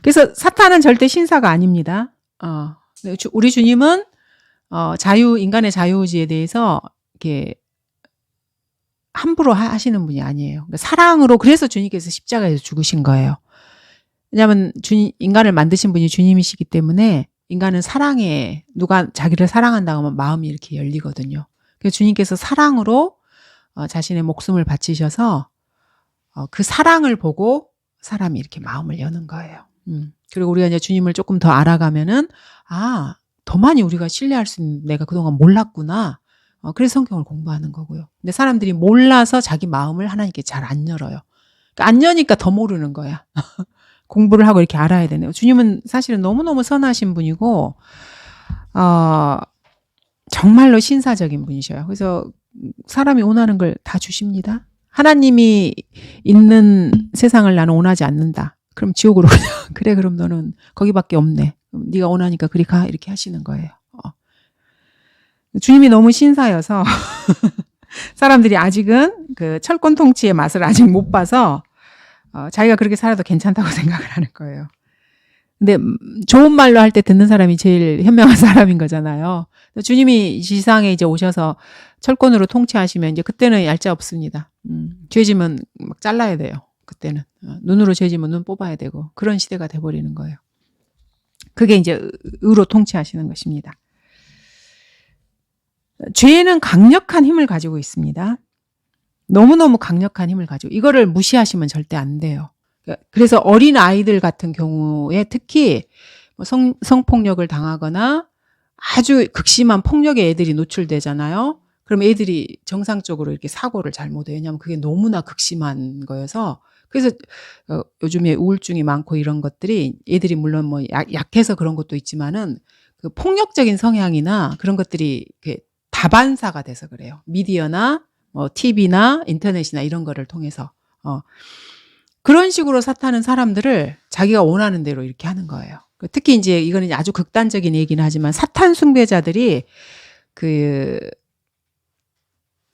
그래서 사탄은 절대 신사가 아닙니다. 우리 주님은 인간의 자유의지에 대해서 이렇게 함부로 하시는 분이 아니에요. 그러니까 사랑으로, 그래서 주님께서 십자가에서 죽으신 거예요. 왜냐하면 인간을 만드신 분이 주님이시기 때문에 인간은 사랑에, 누가 자기를 사랑한다고 하면 마음이 이렇게 열리거든요. 그래서 주님께서 사랑으로 자신의 목숨을 바치셔서 그 사랑을 보고 사람이 이렇게 마음을 여는 거예요. 그리고 우리가 이제 주님을 조금 더 알아가면은, 더 많이 우리가 신뢰할 수 있는, 내가 그동안 몰랐구나. 그래서 성경을 공부하는 거고요. 근데 사람들이 몰라서 자기 마음을 하나님께 잘 안 열어요. 그러니까 안 여니까 더 모르는 거야. 공부를 하고 이렇게 알아야 되네요. 주님은 사실은 너무너무 선하신 분이고, 정말로 신사적인 분이셔요. 그래서 사람이 원하는 걸 다 주십니다. 하나님이 있는 세상을 나는 원하지 않는다. 그럼 지옥으로 그냥, 그래, 그럼 너는 거기밖에 없네. 그럼 네가 원하니까 그리 가. 이렇게 하시는 거예요. 주님이 너무 신사여서 사람들이 아직은 그 철권 통치의 맛을 아직 못 봐서 자기가 그렇게 살아도 괜찮다고 생각을 하는 거예요. 근데 좋은 말로 할 때 듣는 사람이 제일 현명한 사람인 거잖아요. 주님이 지상에 이제 오셔서 철권으로 통치하시면 이제 그때는 얄짤 없습니다. 죄지면 막 잘라야 돼요. 그때는 눈으로 죄지면 눈 뽑아야 되고 그런 시대가 돼버리는 거예요. 그게 이제 의로 통치하시는 것입니다. 죄는 강력한 힘을 가지고 있습니다. 너무너무 강력한 힘을 가지고, 이거를 무시하시면 절대 안 돼요. 그래서 어린 아이들 같은 경우에 특히 성폭력을 당하거나 아주 극심한 폭력에 애들이 노출되잖아요. 그럼 애들이 정상적으로 이렇게 사고를 잘 못해요. 왜냐하면 그게 너무나 극심한 거여서. 그래서 요즘에 우울증이 많고 이런 것들이, 애들이 물론 뭐 약해서 그런 것도 있지만은 그 폭력적인 성향이나 그런 것들이 다반사가 돼서 그래요. 미디어나 TV나 인터넷이나 이런 거를 통해서 그런 식으로 사탄은 사람들을 자기가 원하는 대로 이렇게 하는 거예요. 특히 이제 이거는 아주 극단적인 얘기는 하지만 사탄 숭배자들이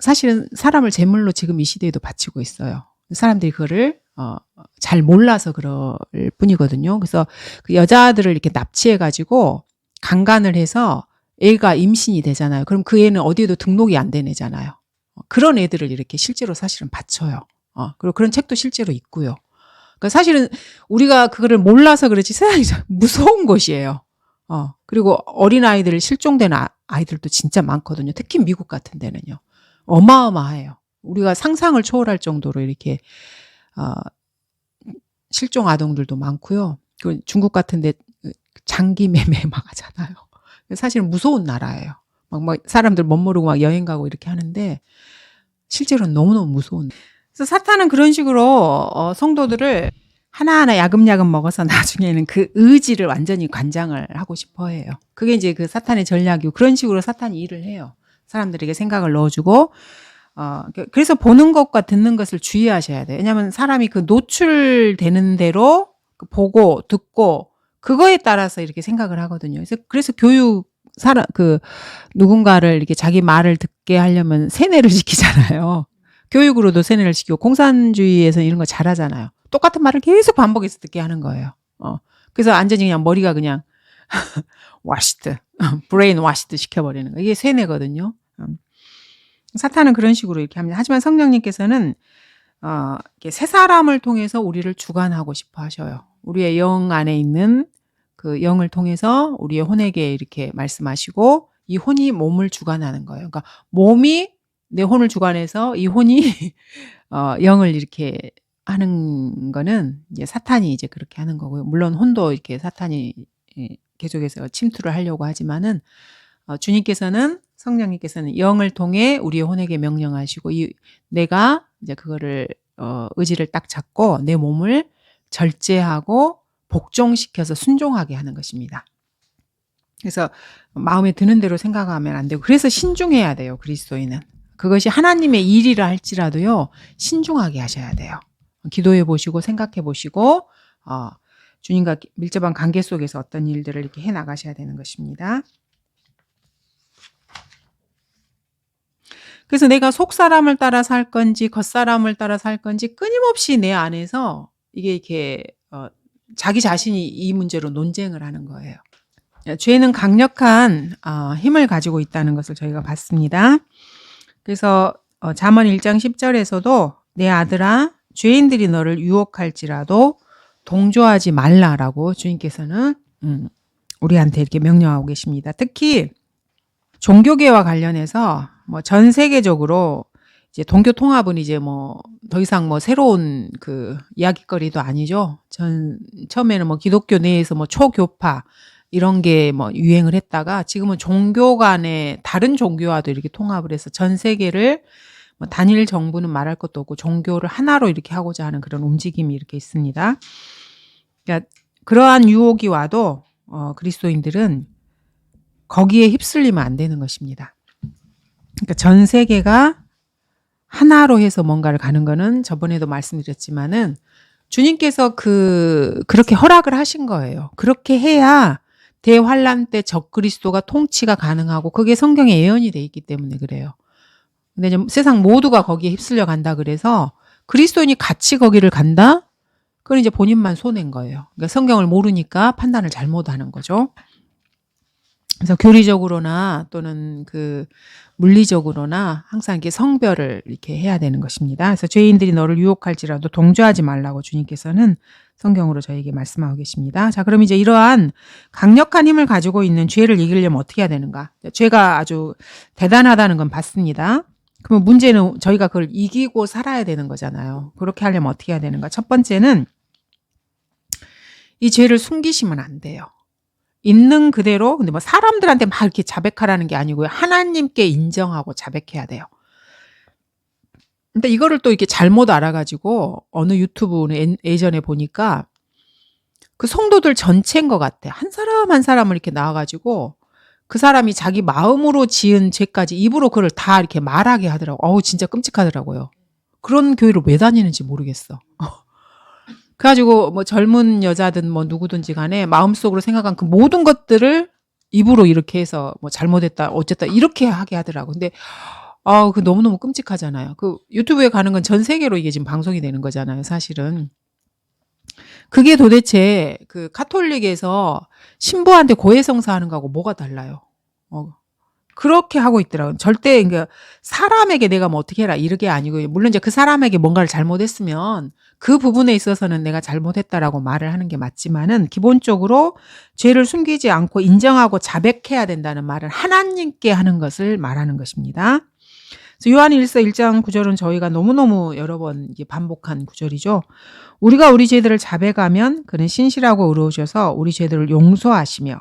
사실은 사람을 제물로 지금 이 시대에도 바치고 있어요. 사람들이 그거를 잘 몰라서 그럴 뿐이거든요. 그래서 그 여자들을 이렇게 납치해가지고 강간을 해서 애가 임신이 되잖아요. 그럼 그 애는 어디에도 등록이 안 된 애잖아요. 그런 애들을 이렇게 실제로 사실은 바쳐요. 그리고 그런 책도 실제로 있고요. 그러니까 사실은 우리가 그거를 몰라서 그렇지 세상이 무서운 곳이에요. 그리고 어린아이들 실종된 아이들도 진짜 많거든요. 특히 미국 같은 데는요. 어마어마해요. 우리가 상상을 초월할 정도로 이렇게 실종 아동들도 많고요. 그리고 중국 같은 데 장기 매매 막 하잖아요. 사실은 무서운 나라예요. 막 사람들 멋모르고 막 여행 가고 이렇게 하는데 실제로는 너무너무 무서운. 그래서 사탄은 그런 식으로 성도들을 하나하나 야금야금 먹어서 나중에는 그 의지를 완전히 관장을 하고 싶어 해요. 그게 이제 그 사탄의 전략이고, 그런 식으로 사탄이 일을 해요. 사람들에게 생각을 넣어주고, 그래서 보는 것과 듣는 것을 주의하셔야 돼요. 왜냐하면 사람이 그 노출되는 대로 보고 듣고 그거에 따라서 이렇게 생각을 하거든요. 그래서 누군가를 이렇게 자기 말을 듣게 하려면 세뇌를 시키잖아요. 교육으로도 세뇌를 시키고, 공산주의에서 이런 거 잘하잖아요. 똑같은 말을 계속 반복해서 듣게 하는 거예요. 그래서 완전히 그냥 머리가 그냥 와시드, 브레인 와시드 시켜버리는 거. 이게 세뇌거든요. 사탄은 그런 식으로 이렇게 합니다. 하지만 성령님께서는 이렇게 새 사람을 통해서 우리를 주관하고 싶어 하셔요. 우리의 영 안에 있는 그 영을 통해서 우리의 혼에게 이렇게 말씀하시고, 이 혼이 몸을 주관하는 거예요. 그러니까 몸이 내 혼을 주관해서 이 혼이 영을 이렇게 하는 거는 이제 사탄이 이제 그렇게 하는 거고요. 물론 혼도 이렇게 사탄이 계속해서 침투를 하려고 하지만은 주님께서는, 성령님께서는 영을 통해 우리의 혼에게 명령하시고, 내가 이제 그거를 의지를 딱 잡고 내 몸을 절제하고 복종시켜서 순종하게 하는 것입니다. 그래서 마음에 드는 대로 생각하면 안 되고, 그래서 신중해야 돼요. 그리스도인은. 그것이 하나님의 일이라 할지라도요, 신중하게 하셔야 돼요. 기도해 보시고 생각해 보시고 주님과 밀접한 관계 속에서 어떤 일들을 이렇게 해 나가셔야 되는 것입니다. 그래서 내가 속사람을 따라 살 건지 겉사람을 따라 살 건지 끊임없이 내 안에서 이게 이렇게 자기 자신이 이 문제로 논쟁을 하는 거예요. 죄는 강력한 힘을 가지고 있다는 것을 저희가 봤습니다. 그래서 잠언 1장 10절에서도 내 아들아 죄인들이 너를 유혹할지라도 동조하지 말라라고 주님께서는 우리한테 이렇게 명령하고 계십니다. 특히 종교계와 관련해서 뭐 전 세계적으로 이제 동교 통합은 이제 뭐 더 이상 뭐 새로운 그 이야기거리도 아니죠. 처음에는 뭐 기독교 내에서 뭐 초교파 이런 게 뭐 유행을 했다가 지금은 종교 간에 다른 종교와도 이렇게 통합을 해서 전 세계를 뭐 단일 정부는 말할 것도 없고 종교를 하나로 이렇게 하고자 하는 그런 움직임이 이렇게 있습니다. 그러니까 그러한 유혹이 와도 그리스도인들은 거기에 휩쓸리면 안 되는 것입니다. 그러니까 전 세계가 하나로 해서 뭔가를 가는 거는 저번에도 말씀드렸지만은 주님께서 그렇게 허락을 하신 거예요. 그렇게 해야 대환란 때 적그리스도가 통치가 가능하고 그게 성경에 예언이 돼 있기 때문에 그래요. 근데 세상 모두가 거기에 휩쓸려 간다 그래서 그리스도인이 같이 거기를 간다? 그건 이제 본인만 손해인 거예요. 그러니까 성경을 모르니까 판단을 잘못하는 거죠. 그래서 교리적으로나 또는 물리적으로나 항상 이렇게 성별을 이렇게 해야 되는 것입니다. 그래서 죄인들이 너를 유혹할지라도 동조하지 말라고 주님께서는 성경으로 저에게 말씀하고 계십니다. 자, 그럼 이제 이러한 강력한 힘을 가지고 있는 죄를 이기려면 어떻게 해야 되는가? 죄가 아주 대단하다는 건 봤습니다. 그러면 문제는 저희가 그걸 이기고 살아야 되는 거잖아요. 그렇게 하려면 어떻게 해야 되는가? 첫 번째는 이 죄를 숨기시면 안 돼요. 있는 그대로, 근데 뭐 사람들한테 막 이렇게 자백하라는 게 아니고요. 하나님께 인정하고 자백해야 돼요. 근데 이거를 또 이렇게 잘못 알아가지고 어느 유튜브는 예전에 보니까 그 성도들 전체인 것 같아. 한 사람 한 사람을 이렇게 나와가지고 그 사람이 자기 마음으로 지은 죄까지 입으로 그걸 다 이렇게 말하게 하더라고. 어우, 진짜 끔찍하더라고요. 그런 교회를 왜 다니는지 모르겠어. 그래가지고 뭐 젊은 여자든 뭐 누구든지 간에 마음속으로 생각한 그 모든 것들을 입으로 이렇게 해서 뭐 잘못했다 어쨌다 이렇게 하게 하더라고. 근데 그 너무너무 끔찍하잖아요. 그 유튜브에 가는 건 전 세계로 이게 지금 방송이 되는 거잖아요, 사실은. 그게 도대체 그 카톨릭에서 신부한테 고해성사하는 거하고 뭐가 달라요? 그렇게 하고 있더라고요. 절대 그러니까 사람에게 내가 뭐 어떻게 해라 이렇게 아니고, 물론 이제 그 사람에게 뭔가를 잘못했으면 그 부분에 있어서는 내가 잘못했다라고 말을 하는 게 맞지만은 기본적으로 죄를 숨기지 않고 인정하고 자백해야 된다는 말은 하나님께 하는 것을 말하는 것입니다. 그래서 요한일서 1장 9절은 저희가 너무너무 여러 번 반복한 구절이죠. 우리가 우리 죄들을 자백하면 그는 신실하고 의로우셔서 우리 죄들을 용서하시며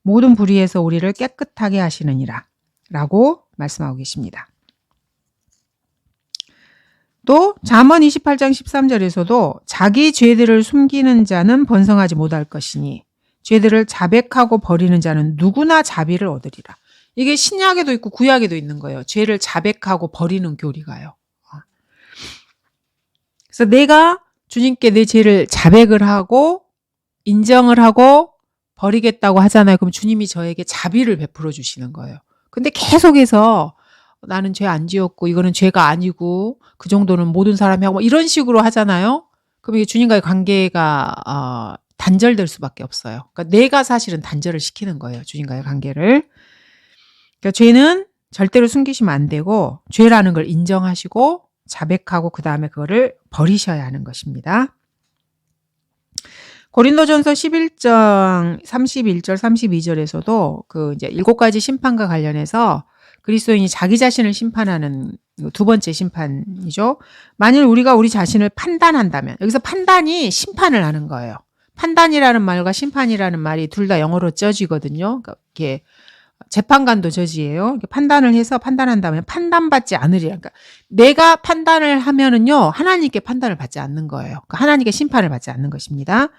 모든 불의에서 우리를 깨끗하게 하시느니라 라고 말씀하고 계십니다. 또 잠언 28장 13절에서도 자기 죄들을 숨기는 자는 번성하지 못할 것이니 죄들을 자백하고 버리는 자는 누구나 자비를 얻으리라. 이게 신약에도 있고 구약에도 있는 거예요. 죄를 자백하고 버리는 교리가요. 그래서 내가 주님께 내 죄를 자백을 하고 인정을 하고 버리겠다고 하잖아요. 그럼 주님이 저에게 자비를 베풀어 주시는 거예요. 근데 계속해서 나는 죄 안 지었고 이거는 죄가 아니고 그 정도는 모든 사람이 하고 이런 식으로 하잖아요. 그럼 이게 주님과의 관계가 단절될 수밖에 없어요. 그러니까 내가 사실은 단절을 시키는 거예요. 주님과의 관계를. 그러니까 죄는 절대로 숨기시면 안 되고 죄라는 걸 인정하시고 자백하고 그 다음에 그거를 버리셔야 하는 것입니다. 고린도전서 11장 31절 32절에서도 그 이제 7가지 심판과 관련해서 그리스도인이 자기 자신을 심판하는 두 번째 심판이죠. 만일 우리가 우리 자신을 판단한다면, 여기서 판단이 심판을 하는 거예요. 판단이라는 말과 심판이라는 말이 둘 다 영어로 저지거든요. 그러니까 이렇게 재판관도 저지예요. 판단을 해서 판단한다면 판단받지 않으리라. 그러니까 내가 판단을 하면은요, 하나님께 판단을 받지 않는 거예요. 그러니까 하나님께 심판을 받지 않는 것입니다.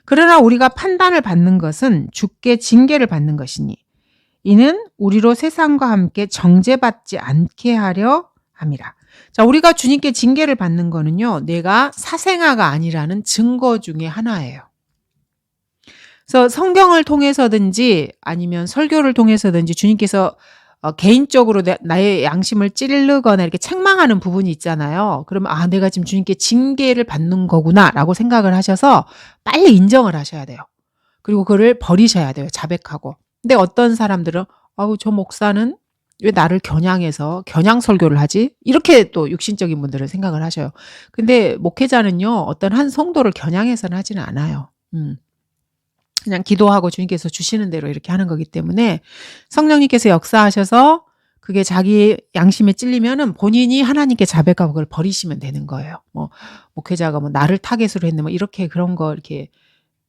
그러나 우리가 판단을 받는 것은 주께 징계를 받는 것이니 이는 우리로 세상과 함께 정죄받지 않게 하려 함이라. 자, 우리가 주님께 징계를 받는 거는요, 내가 사생아가 아니라는 증거 중에 하나예요. 그래서 성경을 통해서든지 아니면 설교를 통해서든지 주님께서 개인적으로 나의 양심을 찌르거나 이렇게 책망하는 부분이 있잖아요. 그러면 내가 지금 주님께 징계를 받는 거구나라고 생각을 하셔서 빨리 인정을 하셔야 돼요. 그리고 그거를 버리셔야 돼요. 자백하고. 근데 어떤 사람들은 저 목사는 왜 나를 겨냥해서 겨냥 설교를 하지? 이렇게 또 육신적인 분들은 생각을 하셔요. 근데 목회자는요, 어떤 한 성도를 겨냥해서는 하지는 않아요. 그냥 기도하고 주님께서 주시는 대로 이렇게 하는 거기 때문에 성령님께서 역사하셔서 그게 자기 양심에 찔리면은 본인이 하나님께 자백하고 그걸 버리시면 되는 거예요. 목회자가 나를 타겟으로 했네, 이렇게 그런 거 이렇게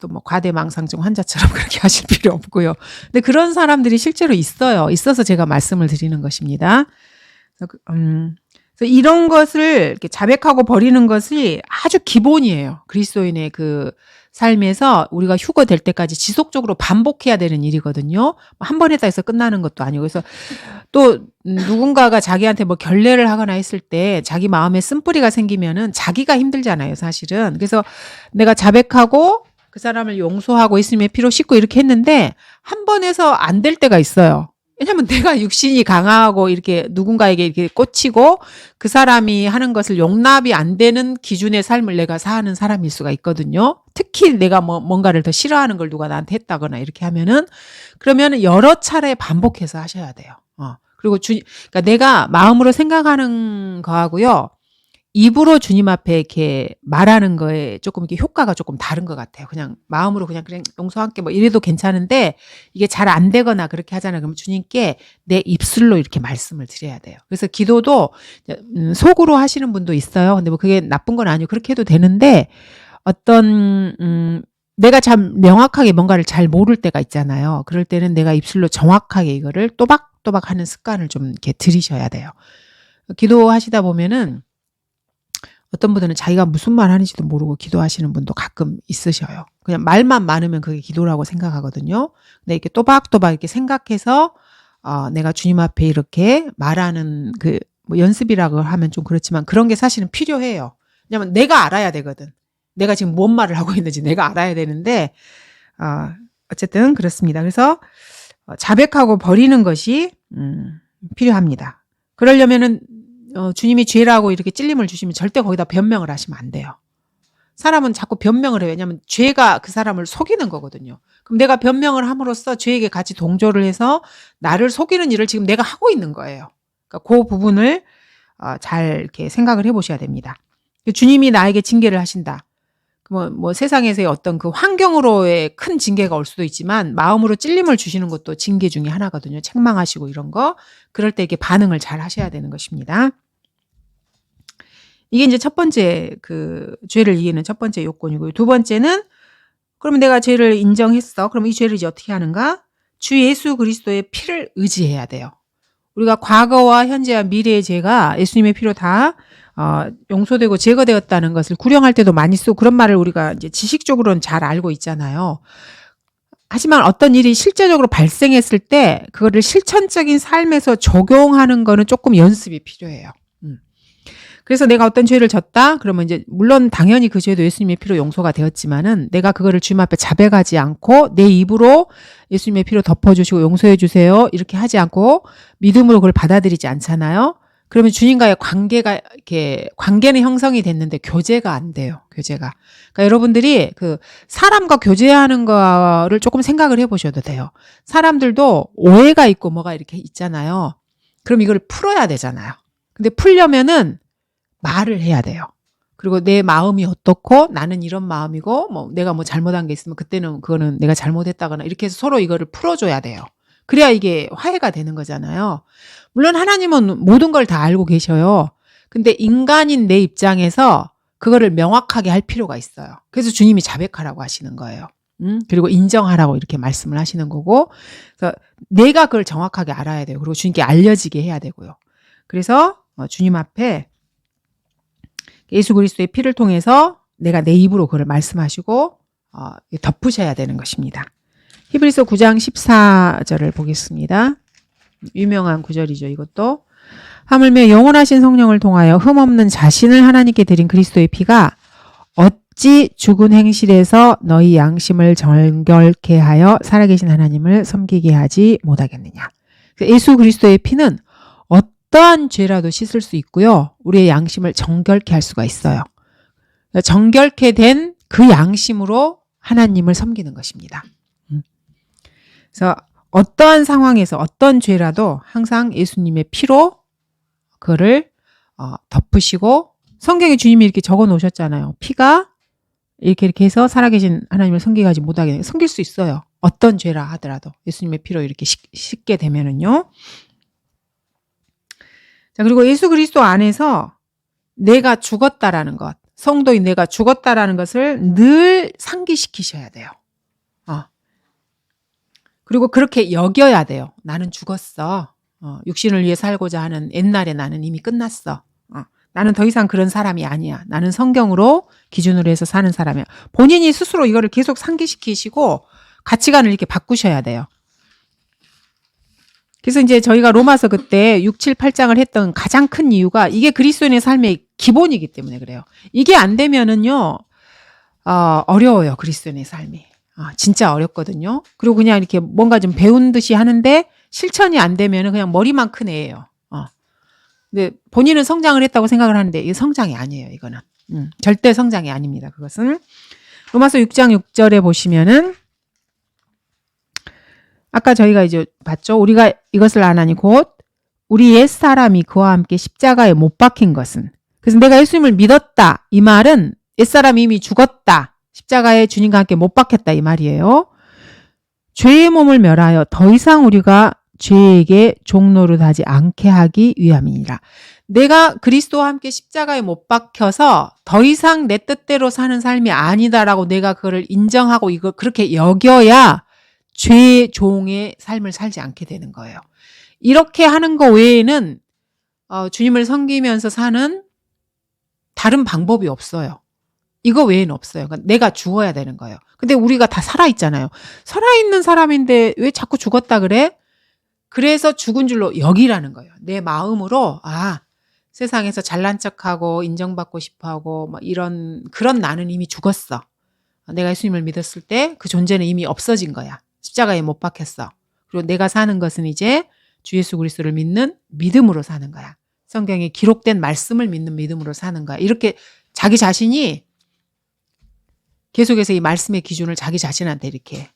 또 과대망상증 환자처럼 그렇게 하실 필요 없고요. 근데 그런 사람들이 실제로 있어요. 있어서 제가 말씀을 드리는 것입니다. 그래서 이런 것을 이렇게 자백하고 버리는 것이 아주 기본이에요. 그리스도인의 그 삶에서 우리가 휴거될 때까지 지속적으로 반복해야 되는 일이거든요. 한 번 했다 해서 끝나는 것도 아니고. 그래서 또 누군가가 자기한테 결례를 하거나 했을 때 자기 마음에 쓴뿌리가 생기면은 자기가 힘들잖아요, 사실은. 그래서 내가 자백하고 그 사람을 용서하고 있으면 피로 씻고 이렇게 했는데 한 번 해서 안 될 때가 있어요. 왜냐면 내가 육신이 강하고 이렇게 누군가에게 이렇게 꽂히고 그 사람이 하는 것을 용납이 안 되는 기준의 삶을 내가 사는 사람일 수가 있거든요. 특히 내가 뭔가를 더 싫어하는 걸 누가 나한테 했다거나 이렇게 하면은, 그러면 여러 차례 반복해서 하셔야 돼요. 그리고 그러니까 내가 마음으로 생각하는 거하고요, 입으로 주님 앞에 이렇게 말하는 거에 조금 이렇게 효과가 조금 다른 것 같아요. 그냥 마음으로 그냥 용서할게 이래도 괜찮은데 이게 잘 안 되거나 그렇게 하잖아요. 그러면 주님께 내 입술로 이렇게 말씀을 드려야 돼요. 그래서 기도도 속으로 하시는 분도 있어요. 근데 그게 나쁜 건 아니고 그렇게 해도 되는데, 내가 참 명확하게 뭔가를 잘 모를 때가 있잖아요. 그럴 때는 내가 입술로 정확하게 이거를 또박또박 하는 습관을 좀 이렇게 들이셔야 돼요. 기도하시다 보면은 어떤 분들은 자기가 무슨 말 하는지도 모르고 기도하시는 분도 가끔 있으셔요. 그냥 말만 많으면 그게 기도라고 생각하거든요. 근데 이렇게 또박또박 이렇게 생각해서 내가 주님 앞에 이렇게 말하는 연습이라고 하면 좀 그렇지만 그런 게 사실은 필요해요. 왜냐면 내가 알아야 되거든. 내가 지금 뭔 말을 하고 있는지 내가 알아야 되는데, 어쨌든 그렇습니다. 그래서 자백하고 버리는 것이 필요합니다. 그러려면은 주님이 죄라고 이렇게 찔림을 주시면 절대 거기다 변명을 하시면 안 돼요. 사람은 자꾸 변명을 해요. 왜냐하면 죄가 그 사람을 속이는 거거든요. 그럼 내가 변명을 함으로써 죄에게 같이 동조를 해서 나를 속이는 일을 지금 내가 하고 있는 거예요. 그러니까 그 부분을 잘 이렇게 생각을 해보셔야 됩니다. 주님이 나에게 징계를 하신다. 세상에서의 어떤 그 환경으로의 큰 징계가 올 수도 있지만 마음으로 찔림을 주시는 것도 징계 중에 하나거든요. 책망하시고 이런 거. 그럴 때 이렇게 반응을 잘 하셔야 되는 것입니다. 이게 이제 첫 번째 죄를 이기는 첫 번째 요건이고요. 두 번째는, 그러면 내가 죄를 인정했어. 그럼 이 죄를 이제 어떻게 하는가? 주 예수 그리스도의 피를 의지해야 돼요. 우리가 과거와 현재와 미래의 죄가 예수님의 피로 다 용서되고 제거되었다는 것을 구령할 때도 많이 쓰고 그런 말을 우리가 이제 지식적으로는 잘 알고 있잖아요. 하지만 어떤 일이 실제적으로 발생했을 때 그거를 실천적인 삶에서 적용하는 거는 조금 연습이 필요해요. 그래서 내가 어떤 죄를 졌다? 그러면 이제 물론 당연히 그 죄도 예수님의 피로 용서가 되었지만은 내가 그거를 주님 앞에 자백하지 않고 내 입으로 예수님의 피로 덮어주시고 용서해 주세요 이렇게 하지 않고 믿음으로 그걸 받아들이지 않잖아요. 그러면 주님과의 관계는 형성이 됐는데 교제가 안 돼요. 교제가. 그러니까 여러분들이 사람과 교제하는 거를 조금 생각을 해보셔도 돼요. 사람들도 오해가 있고 뭐가 이렇게 있잖아요. 그럼 이걸 풀어야 되잖아요. 근데 풀려면은 말을 해야 돼요. 그리고 내 마음이 어떻고 나는 이런 마음이고 내가 잘못한 게 있으면 그때는 그거는 내가 잘못했다거나 이렇게 해서 서로 이거를 풀어줘야 돼요. 그래야 이게 화해가 되는 거잖아요. 물론 하나님은 모든 걸 다 알고 계셔요. 근데 인간인 내 입장에서 그거를 명확하게 할 필요가 있어요. 그래서 주님이 자백하라고 하시는 거예요. 그리고 인정하라고 이렇게 말씀을 하시는 거고, 그래서 내가 그걸 정확하게 알아야 돼요. 그리고 주님께 알려지게 해야 되고요. 그래서 주님 앞에 예수 그리스도의 피를 통해서 내가 내 입으로 그걸 말씀하시고 덮으셔야 되는 것입니다. 히브리서 9장 14절을 보겠습니다. 유명한 구절이죠. 이것도. 하물며 영원하신 성령을 통하여 흠없는 자신을 하나님께 드린 그리스도의 피가 어찌 죽은 행실에서 너희 양심을 정결케 하여 살아계신 하나님을 섬기게 하지 못하겠느냐. 예수 그리스도의 피는 어떠한 죄라도 씻을 수 있고요. 우리의 양심을 정결케 할 수가 있어요. 정결케 된 그 양심으로 하나님을 섬기는 것입니다. 그래서 어떠한 상황에서 어떤 죄라도 항상 예수님의 피로 그거를 덮으시고, 성경에 주님이 이렇게 적어 놓으셨잖아요. 피가 이렇게 해서 살아계신 하나님을 섬기지 못하게 섬길 수 있어요. 어떤 죄라 하더라도 예수님의 피로 이렇게 씻게 되면은요. 자, 그리고 예수 그리스도 안에서 내가 죽었다라는 것, 성도인 내가 죽었다라는 것을 늘 상기시키셔야 돼요. 그리고 그렇게 여겨야 돼요. 나는 죽었어. 육신을 위해 살고자 하는 옛날에 나는 이미 끝났어. 나는 더 이상 그런 사람이 아니야. 나는 성경으로 기준으로 해서 사는 사람이야. 본인이 스스로 이거를 계속 상기시키시고 가치관을 이렇게 바꾸셔야 돼요. 그래서 이제 저희가 로마서 그때 6, 7, 8장을 했던 가장 큰 이유가 이게 그리스도인의 삶의 기본이기 때문에 그래요. 이게 안 되면은요, 어려워요. 그리스도인의 삶이. 진짜 어렵거든요. 그리고 그냥 이렇게 뭔가 좀 배운 듯이 하는데 실천이 안 되면은 그냥 머리만 큰 애예요. 근데 본인은 성장을 했다고 생각을 하는데 이게 성장이 아니에요. 이거는. 절대 성장이 아닙니다. 그것은. 로마서 6장 6절에 보시면은 아까 저희가 이제 봤죠. 우리가 이것을 아나니 곧 우리 옛사람이 그와 함께 십자가에 못 박힌 것은. 그래서 내가 예수님을 믿었다. 이 말은 옛사람이 이미 죽었다. 십자가에 주님과 함께 못 박혔다. 이 말이에요. 죄의 몸을 멸하여 더 이상 우리가 죄에게 종노릇하지 않게 하기 위함이니라. 내가 그리스도와 함께 십자가에 못 박혀서 더 이상 내 뜻대로 사는 삶이 아니다라고 내가 그거를 인정하고 이걸 그렇게 여겨야 죄의 종의 삶을 살지 않게 되는 거예요. 이렇게 하는 거 외에는 주님을 섬기면서 사는 다른 방법이 없어요. 이거 외에는 없어요. 그러니까 내가 죽어야 되는 거예요. 근데 우리가 다 살아있잖아요. 살아있는 사람인데 왜 자꾸 죽었다 그래? 그래서 죽은 줄로 여기라는 거예요. 내 마음으로 세상에서 잘난 척하고 인정받고 싶어하고 뭐 그런 나는 이미 죽었어. 내가 예수님을 믿었을 때 그 존재는 이미 없어진 거야. 십자가에 못 박혔어. 그리고 내가 사는 것은 이제 주 예수 그리스도를 믿는 믿음으로 사는 거야. 성경에 기록된 말씀을 믿는 믿음으로 사는 거야. 이렇게 자기 자신이 계속해서 이 말씀의 기준을 자기 자신한테 이렇게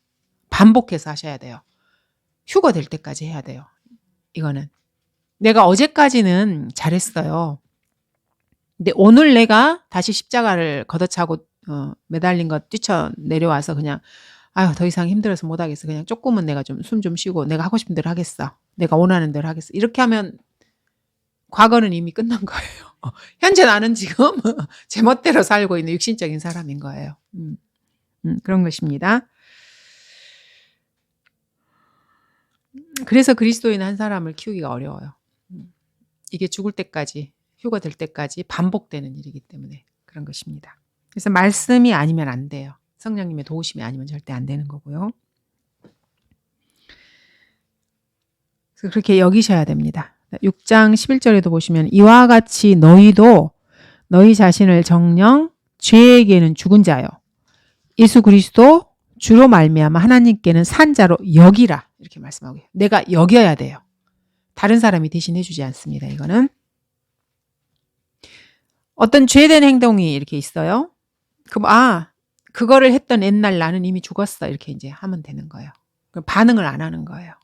반복해서 하셔야 돼요. 휴거 될 때까지 해야 돼요. 이거는. 내가 어제까지는 잘했어요. 근데 오늘 내가 다시 십자가를 걷어차고 매달린 거 뛰쳐내려와서 그냥 더 이상 힘들어서 못하겠어. 그냥 조금은 내가 좀 숨 좀 쉬고 내가 하고 싶은 대로 하겠어. 내가 원하는 대로 하겠어. 이렇게 하면 과거는 이미 끝난 거예요. 현재 나는 지금 제 멋대로 살고 있는 육신적인 사람인 거예요. 그런 것입니다. 그래서 그리스도인 한 사람을 키우기가 어려워요. 이게 죽을 때까지, 휴가 될 때까지 반복되는 일이기 때문에 그런 것입니다. 그래서 말씀이 아니면 안 돼요. 성령님의 도우심이 아니면 절대 안 되는 거고요. 그래서 그렇게 여기셔야 됩니다. 6장 11절에도 보시면 이와 같이 너희도 너희 자신을 정녕 죄에게는 죽은 자요 예수 그리스도 주로 말미암아 하나님께는 산 자로 여기라 이렇게 말씀하고 내가 여겨야 돼요. 다른 사람이 대신해 주지 않습니다. 이거는 어떤 죄된 행동이 이렇게 있어요. 그럼 그거를 했던 옛날 나는 이미 죽었어 이렇게 이제 하면 되는 거예요. 그럼 반응을 안 하는 거예요.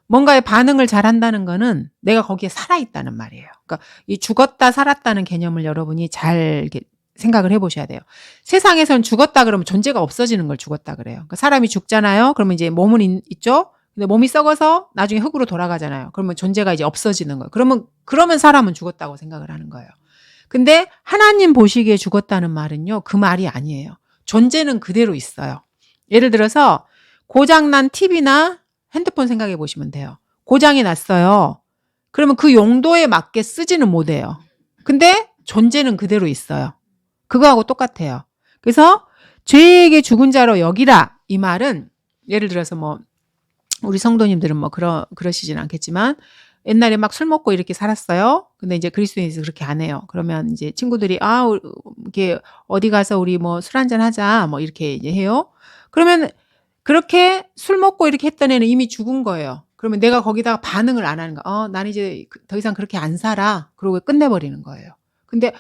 뭔가의 반응을 잘한다는 거는 내가 거기에 살아있다는 말이에요. 그러니까 이 죽었다 살았다는 개념을 여러분이 잘 이렇게 생각을 해보셔야 돼요. 세상에서는 죽었다 그러면 존재가 없어지는 걸 죽었다 그래요. 그러니까 사람이 죽잖아요. 그러면 이제 몸은 있죠. 근데 몸이 썩어서 나중에 흙으로 돌아가잖아요. 그러면 존재가 이제 없어지는 거예요. 그러면 사람은 죽었다고 생각을 하는 거예요. 근데 하나님 보시기에 죽었다는 말은요. 그 말이 아니에요. 존재는 그대로 있어요. 예를 들어서 고장난 TV나 핸드폰 생각해 보시면 돼요. 고장이 났어요. 그러면 그 용도에 맞게 쓰지는 못해요. 근데 존재는 그대로 있어요. 그거하고 똑같아요. 그래서 죄에게 죽은 자로 여기라 이 말은 예를 들어서 뭐 우리 성도님들은 뭐 그러시진 않겠지만 옛날에 막 술 먹고 이렇게 살았어요. 근데 이제 그리스도인에서 그렇게 안 해요. 그러면 이제 친구들이 이렇게 어디 가서 우리 뭐 술 한잔 하자 뭐 이렇게 이제 해요. 그러면 그렇게 술 먹고 이렇게 했던 애는 이미 죽은 거예요. 그러면 내가 거기다가 반응을 안 하는 거야. 나는 이제 더 이상 그렇게 안 살아. 그러고 끝내버리는 거예요. 근데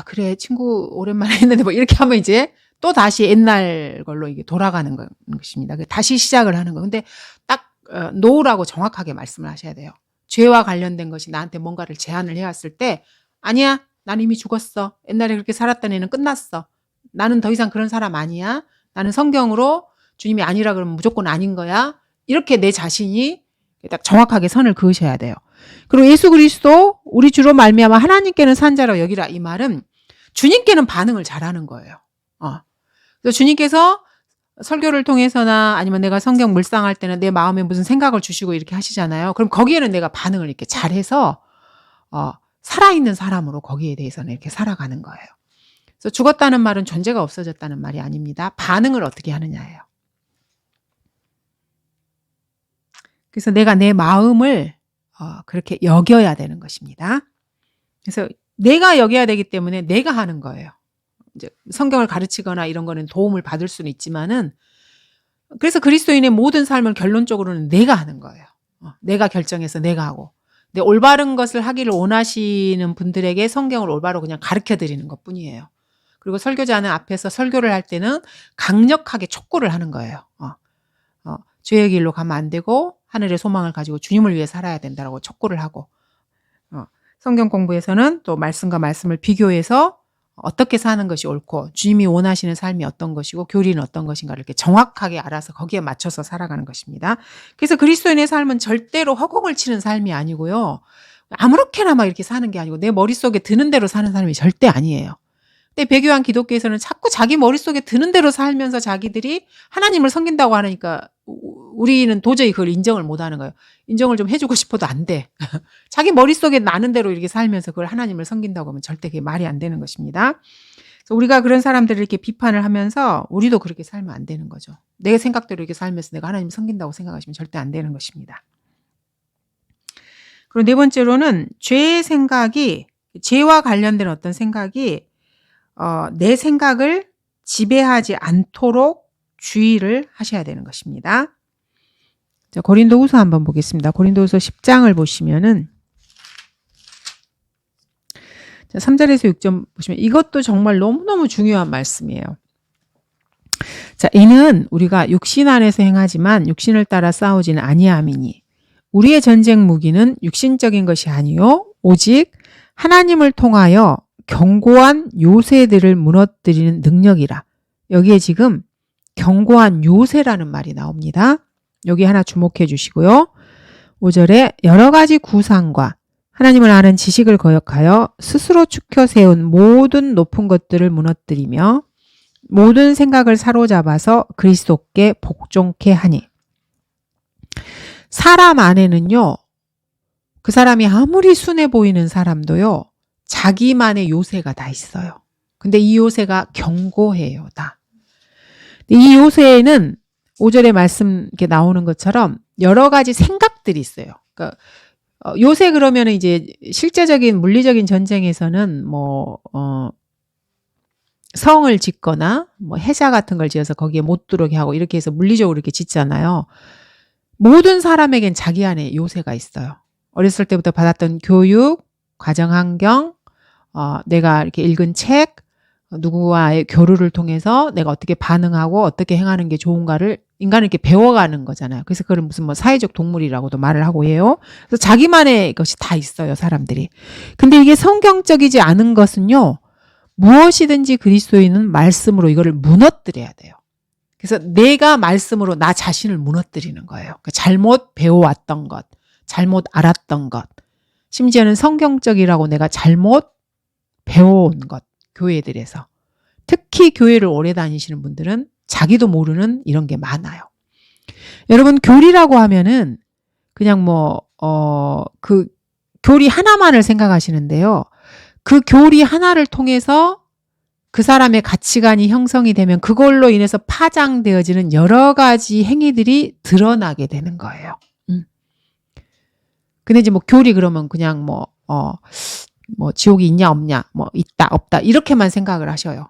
그래 친구 오랜만에 했는데 뭐 이렇게 하면 이제 또 다시 옛날 걸로 이게 돌아가는 것입니다. 다시 시작을 하는 거. 근데 딱 노라고 정확하게 말씀을 하셔야 돼요. 죄와 관련된 것이 나한테 뭔가를 제안을 해왔을 때 아니야. 난 이미 죽었어. 옛날에 그렇게 살았던 애는 끝났어. 나는 더 이상 그런 사람 아니야. 나는 성경으로 주님이 아니라 그러면 무조건 아닌 거야. 이렇게 내 자신이 딱 정확하게 선을 그으셔야 돼요. 그리고 예수 그리스도 우리 주로 말미암아 하나님께는 산 자라고 여기라 이 말은 주님께는 반응을 잘하는 거예요. 그래서 주님께서 설교를 통해서나 아니면 내가 성경 묵상할 때는 내 마음에 무슨 생각을 주시고 이렇게 하시잖아요. 그럼 거기에는 내가 반응을 이렇게 잘해서 살아있는 사람으로 거기에 대해서는 이렇게 살아가는 거예요. 그래서 죽었다는 말은 존재가 없어졌다는 말이 아닙니다. 반응을 어떻게 하느냐예요. 그래서 내가 내 마음을 그렇게 여겨야 되는 것입니다. 그래서 내가 여겨야 되기 때문에 내가 하는 거예요. 이제 성경을 가르치거나 이런 거는 도움을 받을 수는 있지만은 그래서 그리스도인의 모든 삶을 결론적으로는 내가 하는 거예요. 내가 결정해서 내가 하고 내 올바른 것을 하기를 원하시는 분들에게 성경을 올바로 그냥 가르쳐 드리는 것 뿐이에요. 그리고 설교자는 앞에서 설교를 할 때는 강력하게 촉구를 하는 거예요. 죄의 길로 가면 안 되고 하늘의 소망을 가지고 주님을 위해 살아야 된다고 촉구를 하고 성경 공부에서는 또 말씀과 말씀을 비교해서 어떻게 사는 것이 옳고 주님이 원하시는 삶이 어떤 것이고 교리는 어떤 것인가를 이렇게 정확하게 알아서 거기에 맞춰서 살아가는 것입니다. 그래서 그리스도인의 삶은 절대로 허공을 치는 삶이 아니고요. 아무렇게나 막 이렇게 사는 게 아니고 내 머릿속에 드는 대로 사는 삶이 절대 아니에요. 근데 배교한 기독교에서는 자꾸 자기 머릿속에 드는 대로 살면서 자기들이 하나님을 섬긴다고 하니까 우리는 도저히 그걸 인정을 못 하는 거예요. 인정을 좀 해주고 싶어도 안 돼. 자기 머릿속에 나는 대로 이렇게 살면서 그걸 하나님을 섬긴다고 하면 절대 그게 말이 안 되는 것입니다. 그래서 우리가 그런 사람들을 이렇게 비판을 하면서 우리도 그렇게 살면 안 되는 거죠. 내 생각대로 이렇게 살면서 내가 하나님을 섬긴다고 생각하시면 절대 안 되는 것입니다. 그리고 네 번째로는 죄와 관련된 어떤 생각이 내 생각을 지배하지 않도록 주의를 하셔야 되는 것입니다. 자, 고린도후서 한번 보겠습니다. 고린도후서 10장을 보시면은 3절에서 6절 보시면 이것도 정말 너무너무 중요한 말씀이에요. 자, 이는 우리가 육신 안에서 행하지만 육신을 따라 싸우지는 아니함이니 우리의 전쟁 무기는 육신적인 것이 아니요 오직 하나님을 통하여 견고한 요새들을 무너뜨리는 능력이라. 여기에 지금 견고한 요새라는 말이 나옵니다. 여기 하나 주목해 주시고요. 5절에 여러 가지 구상과 하나님을 아는 지식을 거역하여 스스로 축혀 세운 모든 높은 것들을 무너뜨리며 모든 생각을 사로잡아서 그리스도께 복종케 하니. 사람 안에는요. 그 사람이 아무리 순해 보이는 사람도요. 자기만의 요새가 다 있어요. 근데 이 요새가 견고해요. 다. 이 요새에는 5절에 말씀 이렇게 나오는 것처럼 여러 가지 생각들이 있어요. 그러니까 요새 그러면 이제 실제적인 물리적인 전쟁에서는 성을 짓거나 해자 같은 걸 지어서 거기에 못 들어오게 하고 이렇게 해서 물리적으로 이렇게 짓잖아요. 모든 사람에겐 자기 안에 요새가 있어요. 어렸을 때부터 받았던 교육, 가정 환경, 내가 이렇게 읽은 책, 누구와의 교류를 통해서 내가 어떻게 반응하고 어떻게 행하는 게 좋은가를 인간은 이렇게 배워가는 거잖아요. 그래서 그걸 무슨 사회적 동물이라고도 말을 하고 해요. 그래서 자기만의 것이 다 있어요, 사람들이. 근데 이게 성경적이지 않은 것은요, 무엇이든지 그리스도인은 말씀으로 이거를 무너뜨려야 돼요. 그래서 내가 말씀으로 나 자신을 무너뜨리는 거예요. 그러니까 잘못 배워왔던 것, 잘못 알았던 것, 심지어는 성경적이라고 내가 잘못 배워온 것, 교회들에서. 특히 교회를 오래 다니시는 분들은 자기도 모르는 이런 게 많아요. 여러분, 교리라고 하면은 그냥 그 교리 하나만을 생각하시는데요. 그 교리 하나를 통해서 그 사람의 가치관이 형성이 되면 그걸로 인해서 파장되어지는 여러 가지 행위들이 드러나게 되는 거예요. 근데 이제 교리 그러면 그냥 지옥이 있냐 없냐, 있다 없다 이렇게만 생각을 하셔요.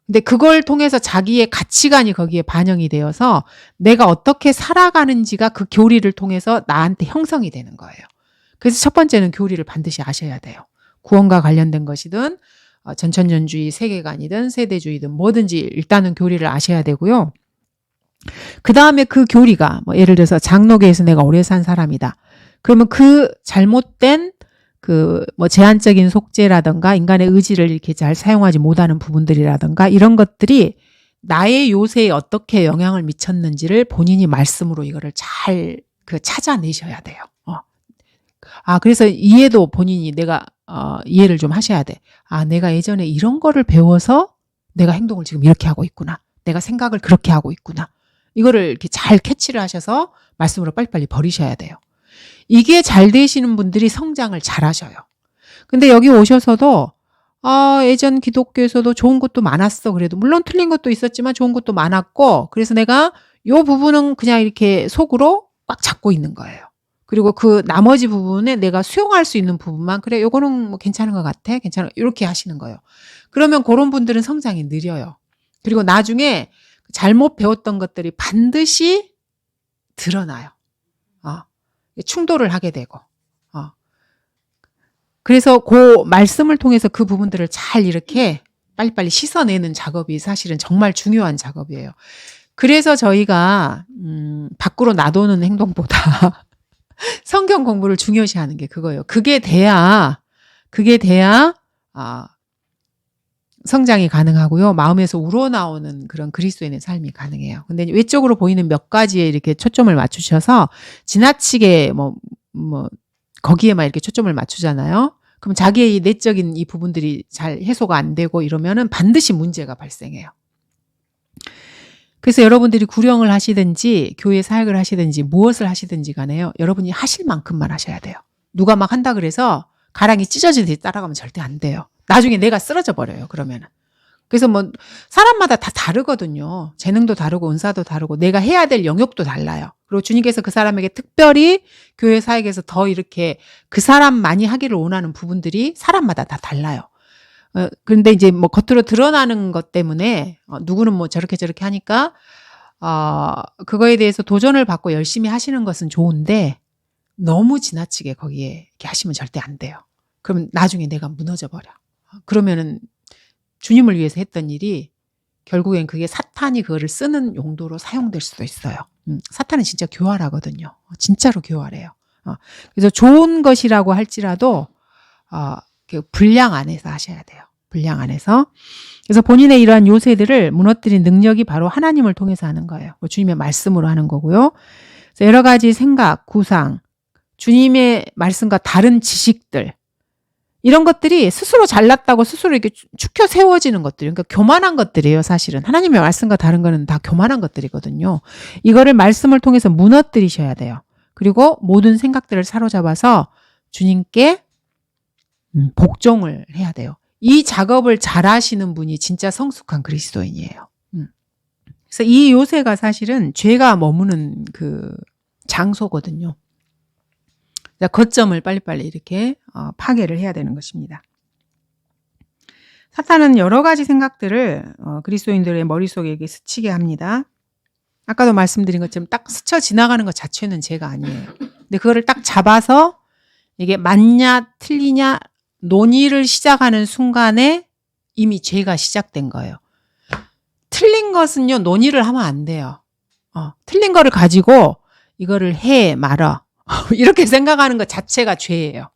근데 그걸 통해서 자기의 가치관이 거기에 반영이 되어서 내가 어떻게 살아가는지가 그 교리를 통해서 나한테 형성이 되는 거예요. 그래서 첫 번째는 교리를 반드시 아셔야 돼요. 구원과 관련된 것이든 전천전주의 세계관이든 세대주의든 뭐든지 일단은 교리를 아셔야 되고요. 그 다음에 그 교리가 뭐 예를 들어서 장로교에서 내가 오래 산 사람이다. 그러면 그 잘못된 그 뭐 제한적인 속죄라든가 인간의 의지를 이렇게 잘 사용하지 못하는 부분들이라든가 이런 것들이 나의 요새에 어떻게 영향을 미쳤는지를 본인이 말씀으로 이거를 잘 그 찾아내셔야 돼요. 그래서 이해도 본인이 내가 이해를 좀 하셔야 돼. 내가 예전에 이런 거를 배워서 내가 행동을 지금 이렇게 하고 있구나. 내가 생각을 그렇게 하고 있구나. 이거를 이렇게 잘 캐치를 하셔서 말씀으로 빨리빨리 버리셔야 돼요. 이게 잘 되시는 분들이 성장을 잘 하셔요. 근데 여기 오셔서도 예전 기독교에서도 좋은 것도 많았어. 그래도 물론 틀린 것도 있었지만 좋은 것도 많았고 그래서 내가 요 부분은 그냥 이렇게 속으로 꽉 잡고 있는 거예요. 그리고 그 나머지 부분에 내가 수용할 수 있는 부분만 그래 요거는 뭐 괜찮은 것 같아. 괜찮아. 이렇게 하시는 거예요. 그러면 그런 분들은 성장이 느려요. 그리고 나중에 잘못 배웠던 것들이 반드시 드러나요. 충돌을 하게 되고. 그래서 그 말씀을 통해서 그 부분들을 잘 이렇게 빨리빨리 씻어내는 작업이 사실은 정말 중요한 작업이에요. 그래서 저희가 밖으로 놔두는 행동보다 성경 공부를 중요시하는 게 그거예요. 그게 돼야 성장이 가능하고요. 마음에서 우러나오는 그런 그리스도인의 삶이 가능해요. 근데 외적으로 보이는 몇 가지에 이렇게 초점을 맞추셔서 지나치게 거기에만 이렇게 초점을 맞추잖아요. 그럼 자기의 이 내적인 이 부분들이 잘 해소가 안 되고 이러면은 반드시 문제가 발생해요. 그래서 여러분들이 구령을 하시든지 교회 사역을 하시든지 무엇을 하시든지 간에요. 여러분이 하실 만큼만 하셔야 돼요. 누가 막 한다 그래서 가랑이 찢어지듯이 따라가면 절대 안 돼요. 나중에 내가 쓰러져 버려요. 그러면은. 그래서 뭐 사람마다 다 다르거든요. 재능도 다르고 은사도 다르고 내가 해야 될 영역도 달라요. 그리고 주님께서 그 사람에게 특별히 교회 사역에서 더 이렇게 그 사람만이 하기를 원하는 부분들이 사람마다 다 달라요. 그런데 이제 뭐 겉으로 드러나는 것 때문에 누구는 뭐 저렇게 하니까 그거에 대해서 도전을 받고 열심히 하시는 것은 좋은데 너무 지나치게 거기에 이렇게 하시면 절대 안 돼요. 그럼 나중에 내가 무너져 버려. 그러면은 주님을 위해서 했던 일이 결국엔 그게 사탄이 그거를 쓰는 용도로 사용될 수도 있어요. 사탄은 진짜 교활하거든요. 진짜로 교활해요. 그래서 좋은 것이라고 할지라도 그 분량 안에서 하셔야 돼요. 분량 안에서. 그래서 본인의 이러한 요새들을 무너뜨린 능력이 바로 하나님을 통해서 하는 거예요. 주님의 말씀으로 하는 거고요. 그래서 여러 가지 생각, 구상, 주님의 말씀과 다른 지식들 이런 것들이 스스로 잘났다고 스스로 이렇게 축혀 세워지는 것들, 그러니까 교만한 것들이에요, 사실은. 하나님의 말씀과 다른 거는 다 교만한 것들이거든요. 이거를 말씀을 통해서 무너뜨리셔야 돼요. 그리고 모든 생각들을 사로잡아서 주님께 복종을 해야 돼요. 이 작업을 잘 하시는 분이 진짜 성숙한 그리스도인이에요. 그래서 이 요새가 사실은 죄가 머무는 그 장소거든요. 거점을 빨리빨리 이렇게 파괴를 해야 되는 것입니다. 사탄은 여러 가지 생각들을 그리스도인들의 머릿속에 이렇게 스치게 합니다. 아까도 말씀드린 것처럼 딱 스쳐 지나가는 것 자체는 죄가 아니에요. 근데 그거를 딱 잡아서 이게 맞냐 틀리냐 논의를 시작하는 순간에 이미 죄가 시작된 거예요. 틀린 것은요 논의를 하면 안 돼요. 틀린 거를 가지고 이거를 해 말아 이렇게 생각하는 것 자체가 죄예요.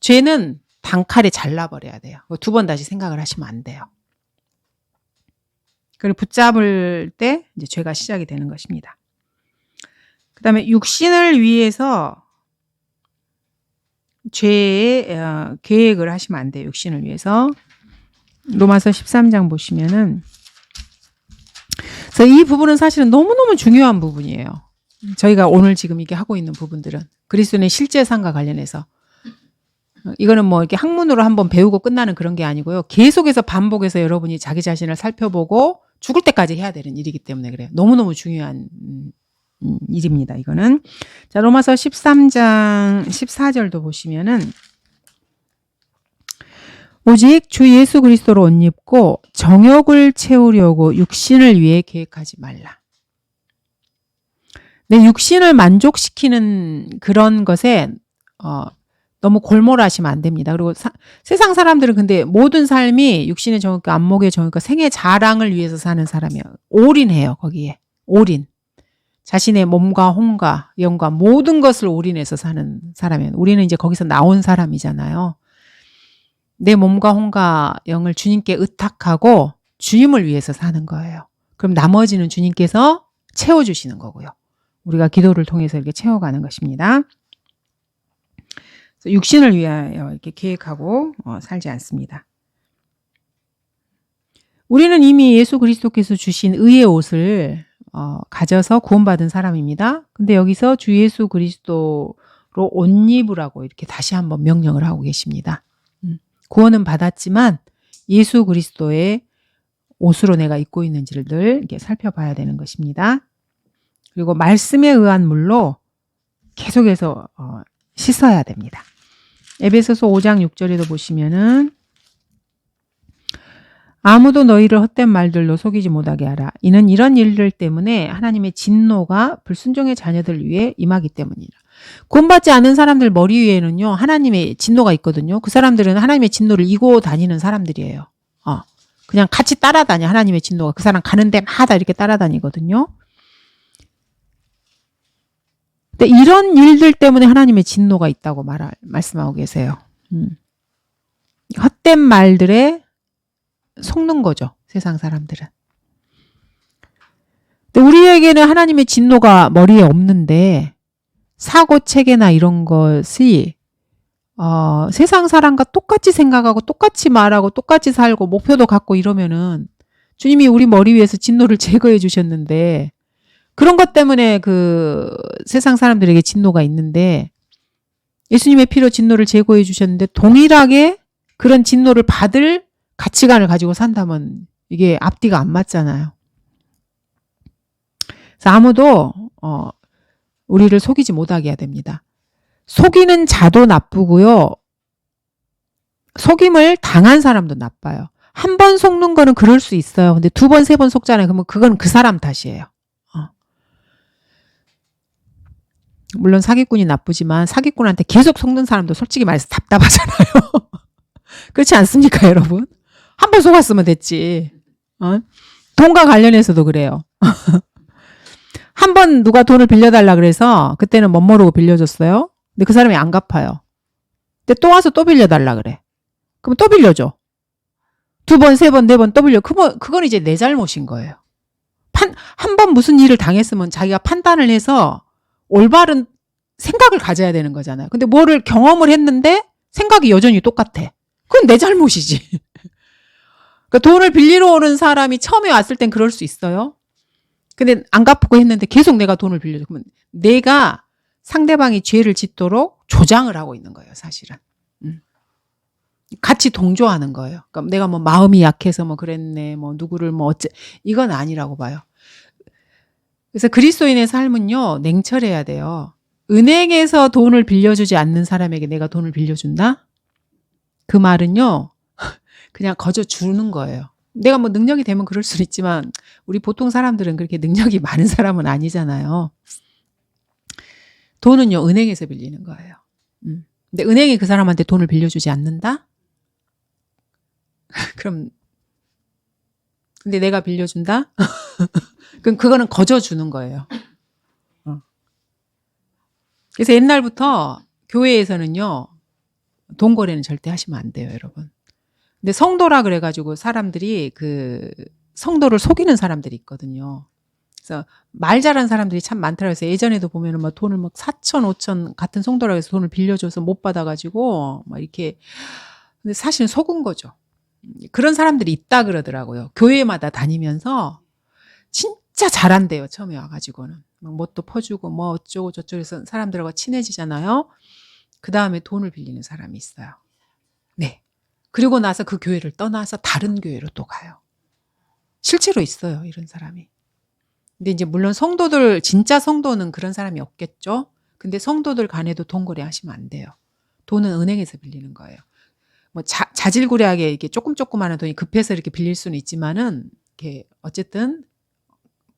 죄는 단칼에 잘라버려야 돼요. 두 번 다시 생각을 하시면 안 돼요. 그리고 붙잡을 때 이제 죄가 시작이 되는 것입니다. 그 다음에 육신을 위해서 죄의 계획을 하시면 안 돼요. 육신을 위해서. 로마서 13장 보시면은 그래서 이 부분은 사실은 너무너무 중요한 부분이에요. 저희가 오늘 지금 이게 하고 있는 부분들은 그리스도인의 실제 삶과 관련해서 이거는 뭐 이렇게 학문으로 한번 배우고 끝나는 그런 게 아니고요. 계속해서 반복해서 여러분이 자기 자신을 살펴보고 죽을 때까지 해야 되는 일이기 때문에 그래요. 너무너무 중요한 일입니다. 이거는. 자, 로마서 13장 14절도 보시면은 오직 주 예수 그리스도로 옷 입고 정욕을 채우려고 육신을 위해 계획하지 말라. 내 육신을 만족시키는 그런 것에 너무 골몰하시면 안 됩니다. 그리고 세상 사람들은 근데 모든 삶이 육신의 정욕과 안목의 정욕과 생애 자랑을 위해서 사는 사람이에요. 올인해요. 거기에. 올인. 자신의 몸과 혼과 영과 모든 것을 올인해서 사는 사람이에요. 우리는 이제 거기서 나온 사람이잖아요. 내 몸과 혼과 영을 주님께 의탁하고 주님을 위해서 사는 거예요. 그럼 나머지는 주님께서 채워주시는 거고요. 우리가 기도를 통해서 이렇게 채워가는 것입니다. 육신을 위하여 이렇게 계획하고 살지 않습니다. 우리는 이미 예수 그리스도께서 주신 의의 옷을 가져서 구원받은 사람입니다. 근데 여기서 주 예수 그리스도로 옷 입으라고 이렇게 다시 한번 명령을 하고 계십니다. 구원은 받았지만 예수 그리스도의 옷으로 내가 입고 있는지를 늘 이렇게 살펴봐야 되는 것입니다. 그리고 말씀에 의한 물로 계속해서 씻어야 됩니다. 에베소서 5장 6절에도 보시면은 아무도 너희를 헛된 말들로 속이지 못하게 하라. 이는 이런 일들 때문에 하나님의 진노가 불순종의 자녀들 위해 임하기 때문이라. 구원받지 않은 사람들 머리 위에는요 하나님의 진노가 있거든요. 그 사람들은 하나님의 진노를 이고 다니는 사람들이에요. 그냥 같이 따라다녀. 하나님의 진노가 그 사람 가는 데마다 이렇게 따라다니거든요. 근데 이런 일들 때문에 하나님의 진노가 있다고 말씀하고 계세요. 헛된 말들에 속는 거죠. 세상 사람들은. 근데 우리에게는 하나님의 진노가 머리에 없는데 사고 체계나 이런 것이 세상 사람과 똑같이 생각하고 똑같이 말하고 똑같이 살고 목표도 갖고 이러면은 주님이 우리 머리 위에서 진노를 제거해 주셨는데 그런 것 때문에 그 세상 사람들에게 진노가 있는데 예수님의 피로 진노를 제거해 주셨는데 동일하게 그런 진노를 받을 가치관을 가지고 산다면 이게 앞뒤가 안 맞잖아요. 그래서 아무도 우리를 속이지 못하게 해야 됩니다. 속이는 자도 나쁘고요. 속임을 당한 사람도 나빠요. 한 번 속는 거는 그럴 수 있어요. 근데 두 번, 세 번 속잖아요. 그러면 그건 그 사람 탓이에요. 물론 사기꾼이 나쁘지만 사기꾼한테 계속 속는 사람도 솔직히 말해서 답답하잖아요. 그렇지 않습니까, 여러분? 한 번 속았으면 됐지. 돈과 관련해서도 그래요. 한 번 누가 돈을 빌려달라 그래서 그때는 멋 모르고 빌려줬어요. 근데 그 사람이 안 갚아요. 근데 또 와서 또 빌려달라 그래. 그럼 또 빌려줘. 두 번, 세 번, 네 번 또 빌려. 그건 이제 내 잘못인 거예요. 한 번 무슨 일을 당했으면 자기가 판단을 해서 올바른 생각을 가져야 되는 거잖아요. 근데 뭐를 경험을 했는데 생각이 여전히 똑같아. 그건 내 잘못이지. 그러니까 돈을 빌리러 오는 사람이 처음에 왔을 땐 그럴 수 있어요. 근데 안 갚고 했는데 계속 내가 돈을 빌려줘. 그러면 내가 상대방이 죄를 짓도록 조장을 하고 있는 거예요, 사실은. 같이 동조하는 거예요. 그러니까 내가 뭐 마음이 약해서 뭐 그랬네, 뭐 누구를 뭐 어째, 이건 아니라고 봐요. 그래서 그리스도인의 삶은요, 냉철해야 돼요. 은행에서 돈을 빌려주지 않는 사람에게 내가 돈을 빌려준다? 그 말은요, 그냥 거저 주는 거예요. 내가 뭐 능력이 되면 그럴 수는 있지만 우리 보통 사람들은 그렇게 능력이 많은 사람은 아니잖아요. 돈은요, 은행에서 빌리는 거예요. 근데 은행이 그 사람한테 돈을 빌려주지 않는다? 그럼 근데 내가 빌려준다? 그럼 그거는 거저 주는 거예요. 그래서 옛날부터 교회에서는요, 돈 거래는 절대 하시면 안 돼요, 여러분. 근데 성도라 그래가지고 사람들이 그 성도를 속이는 사람들이 있거든요. 그래서 말 잘하는 사람들이 참 많더라고요. 그래서 예전에도 보면은 막 돈을 막 4천, 5천 같은 성도라고 해서 돈을 빌려줘서 못 받아가지고 막 이렇게. 근데 사실은 속은 거죠. 그런 사람들이 있다 그러더라고요. 교회마다 다니면서 진짜 잘한대요. 처음에 와가지고는. 막 뭣도 퍼주고 뭐 어쩌고 저쩌고 해서 사람들하고 친해지잖아요. 그 다음에 돈을 빌리는 사람이 있어요. 네. 그리고 나서 그 교회를 떠나서 다른 교회로 또 가요. 실제로 있어요, 이런 사람이. 근데 이제 물론 성도들, 진짜 성도는 그런 사람이 없겠죠. 근데 성도들 간에도 돈 거래 하시면 안 돼요. 돈은 은행에서 빌리는 거예요. 뭐 자질구레하게 이렇게 조그마한 돈이 급해서 이렇게 빌릴 수는 있지만은 이렇게 어쨌든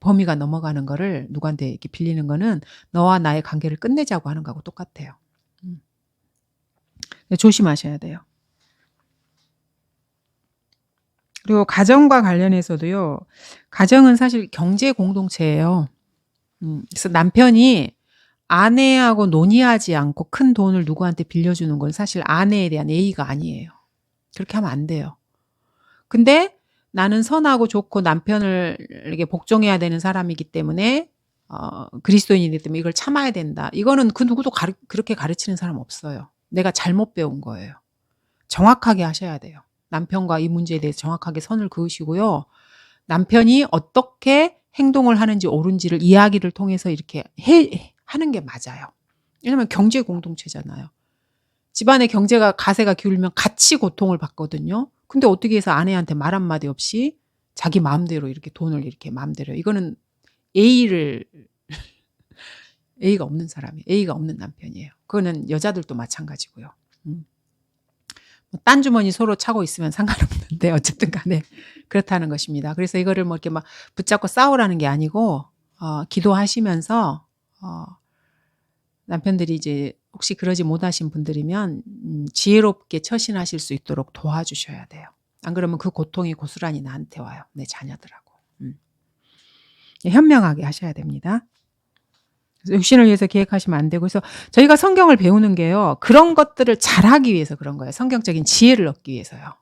범위가 넘어가는 거를 누구한테 이렇게 빌리는 거는 너와 나의 관계를 끝내자고 하는 거하고 똑같아요. 조심하셔야 돼요. 그리고 가정과 관련해서도요. 가정은 사실 경제 공동체예요. 그래서 남편이 아내하고 논의하지 않고 큰 돈을 누구한테 빌려주는 건 사실 아내에 대한 예의가 아니에요. 그렇게 하면 안 돼요. 근데 나는 선하고 좋고 남편을 이렇게 복종해야 되는 사람이기 때문에 그리스도인이기 때문에 이걸 참아야 된다. 이거는 그 누구도 그렇게 가르치는 사람 없어요. 내가 잘못 배운 거예요. 정확하게 하셔야 돼요. 남편과 이 문제에 대해서 정확하게 선을 그으시고요. 남편이 어떻게 행동을 하는지 옳은지를 이야기를 통해서 이렇게 하는 게 맞아요. 왜냐면 경제 공동체잖아요. 집안의 경제가 가세가 기울면 같이 고통을 받거든요. 근데 어떻게 해서 아내한테 말 한마디 없이 자기 마음대로 이렇게 돈을 이렇게 마음대로 예의가 없는 사람이에요. 예의가 없는 남편이에요. 그거는 여자들도 마찬가지고요. 딴 주머니 서로 차고 있으면 상관없는데 어쨌든 간에 그렇다는 것입니다. 그래서 이거를 뭐 이렇게 막 붙잡고 싸우라는 게 아니고 기도하시면서 남편들이 이제 혹시 그러지 못하신 분들이면 지혜롭게 처신하실 수 있도록 도와주셔야 돼요. 안 그러면 그 고통이 고스란히 나한테 와요. 내 자녀들하고. 현명하게 하셔야 됩니다. 육신을 위해서 계획하시면 안 되고, 그래서 저희가 성경을 배우는 게요. 그런 것들을 잘하기 위해서 그런 거예요. 성경적인 지혜를 얻기 위해서요.